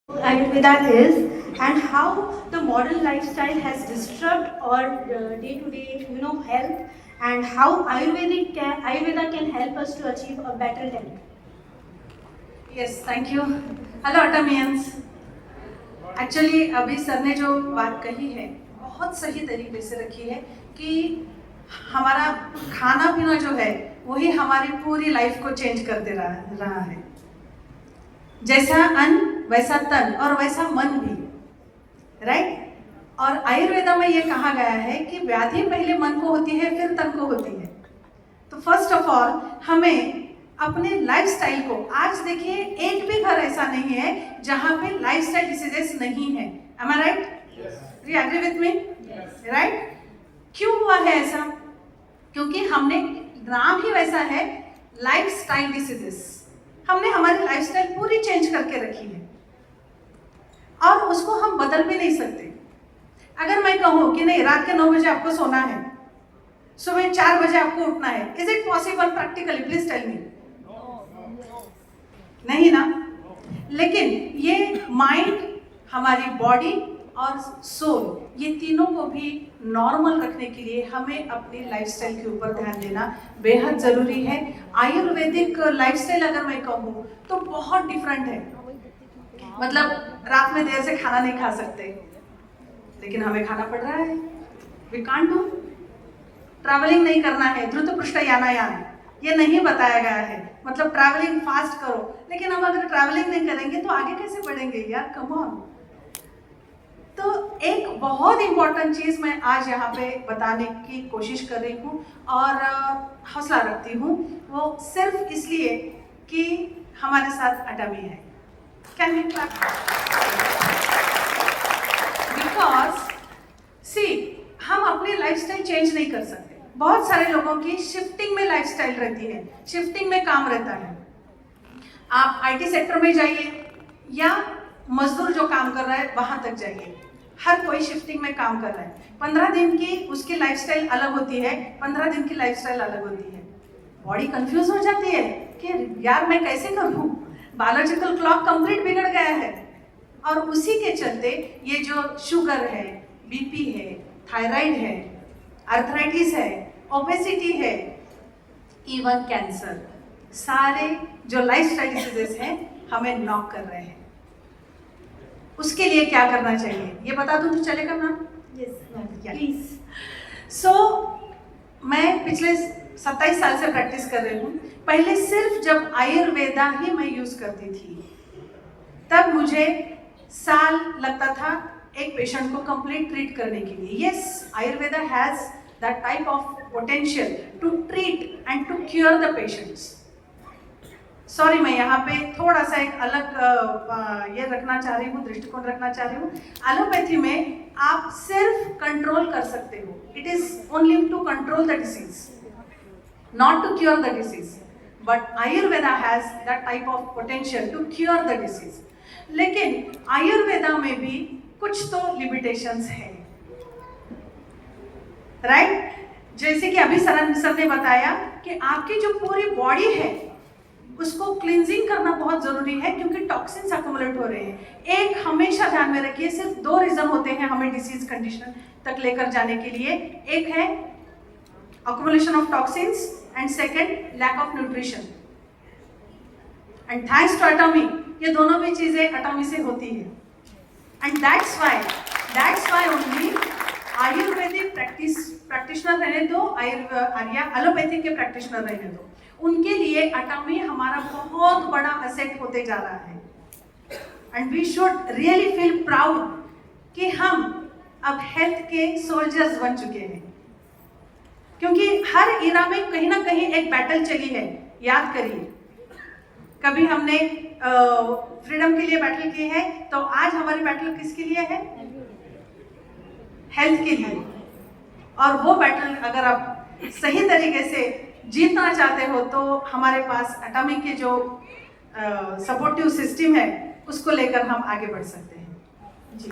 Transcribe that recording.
Ayurveda is and how the modern lifestyle has disturbed our day-to-day, health, and how Ayurveda can help us to achieve a better health. Yes thank you. Hello अटमियंस। Actually अभी sir ने जो बात कही है बहुत सही तरीके से रखी है कि हमारा खाना पीना जो है वही हमारी पूरी लाइफ को चेंज कर दे रहा है। जैसा अन्न वैसा तन और वैसा मन भी, राइट। और आयुर्वेदा में ये कहा गया है कि व्याधि पहले मन को होती है फिर तन को होती है। तो फर्स्ट ऑफ ऑल हमें अपने लाइफस्टाइल को, आज देखिए एक भी घर ऐसा नहीं है जहां पे लाइफस्टाइल डिसीजेस नहीं है। Am I right? You agree with me? Right. क्यों हुआ है ऐसा? क्योंकि हमने, नाम ही वैसा है, लाइफस्टाइल डिसीजेस। हमने हमारी लाइफस्टाइल पूरी चेंज करके रखी है और उसको हम बदल भी नहीं सकते। अगर मैं कहूं कि नहीं, रात के 9 बजे आपको सोना है, सुबह 4 बजे आपको उठना है, is it possible practically? Please tell me. नहीं ना। लेकिन ये माइंड, हमारी बॉडी और सोल, ये तीनों को भी नॉर्मल रखने के लिए हमें अपनी लाइफस्टाइल के ऊपर ध्यान देना बेहद ज़रूरी है। आयुर्वेदिक लाइफस्टाइल अगर मैं कहूँ तो बहुत डिफरेंट है। मतलब रात में देर से खाना नहीं खा सकते, लेकिन हमें खाना पड़ रहा है। We can't do. ट्रैवलिंग नहीं करना है, द्रुत पृष्ठ यानायान, ये नहीं बताया गया है। मतलब ट्रैवलिंग फास्ट करो, लेकिन हम अगर ट्रैवलिंग नहीं करेंगे तो आगे कैसे बढ़ेंगे यार? Come on. तो एक बहुत इंपॉर्टेंट चीज़ मैं आज यहाँ पे बताने की कोशिश कर रही हूँ और हौसला रखती हूँ, वो सिर्फ इसलिए कि हमारे साथ अटमी है। Can we clap? Because see, हम अपनी लाइफस्टाइल चेंज नहीं कर सकते। बहुत सारे लोगों की शिफ्टिंग में लाइफस्टाइल रहती है, शिफ्टिंग में काम रहता है। आप आईटी सेक्टर में जाइए या मजदूर जो काम कर रहा है वहां तक जाइए, हर कोई शिफ्टिंग में काम कर रहा है। 15 दिन की उसकी लाइफस्टाइल अलग होती है, 15 दिन की लाइफस्टाइल अलग होती है। बॉडी कंफ्यूज हो जाती है कि यार मैं कैसे करूं, बायोलॉजिकल क्लॉक कंप्लीट बिगड़ गया है। और उसी के चलते ये जो शुगर है, बीपी है, थायराइड है, आर्थराइटिस है, ओबेसिटी है, इवन कैंसर, सारे जो लाइफस्टाइल डिसीजेस हैं हमें नॉक कर रहे हैं। उसके लिए क्या करना चाहिए ये बता दूं तो चलेगा ना? Please. सो मैं पिछले 27 साल से प्रैक्टिस कर रही हूँ। पहले सिर्फ जब आयुर्वेदा ही मैं यूज करती थी तब मुझे साल लगता था एक पेशेंट को कंप्लीट ट्रीट करने के लिए। Yes, Ayurveda has that type of potential to treat and to cure the patients. Sorry, मैं यहाँ पे थोड़ा सा एक अलग ये रखना चाह रही हूँ, दृष्टिकोण रखना चाह रही हूँ। एलोपैथी में आप सिर्फ कंट्रोल कर सकते हो। It is only to control the disease, not to cure the disease. But Ayurveda has that type of potential to cure the disease. लेकिन आयुर्वेदा में भी कुछ तो लिमिटेशंस हैं, राइट? जैसे कि अभी सर ने बताया कि आपकी जो पूरी बॉडी है उसको क्लींजिंग करना बहुत जरूरी है, क्योंकि टॉक्सिन्स अक्युमुलेट हो रहे हैं। एक हमेशा ध्यान में रखिए, सिर्फ 2 रीजन होते हैं हमें डिसीज कंडीशन तक लेकर जाने के लिए। एक है accumulation of toxins and second lack of nutrition. And thanks to Atomy, ये दोनों भी चीजें एटॉमी से होती है। And that's why only Ayurvedic practitioner रहने दो, एलोपैथिक के प्रैक्टिशनर रहने दो, उनके लिए एटॉमी हमारा बहुत बड़ा असेट होते जा रहा है। And we should really feel proud कि हम अब हेल्थ के सोल्जर्स बन चुके हैं, क्योंकि हर इरा में कहीं ना कहीं एक बैटल चली है। याद करिए, कभी हमने फ्रीडम के लिए बैटल की है, तो आज हमारी बैटल किसके लिए है? हेल्थ के लिए। और वो बैटल अगर आप सही तरीके से जीतना चाहते हो तो हमारे पास एटॉमी के जो सपोर्टिव सिस्टम है उसको लेकर हम आगे बढ़ सकते हैं। जी।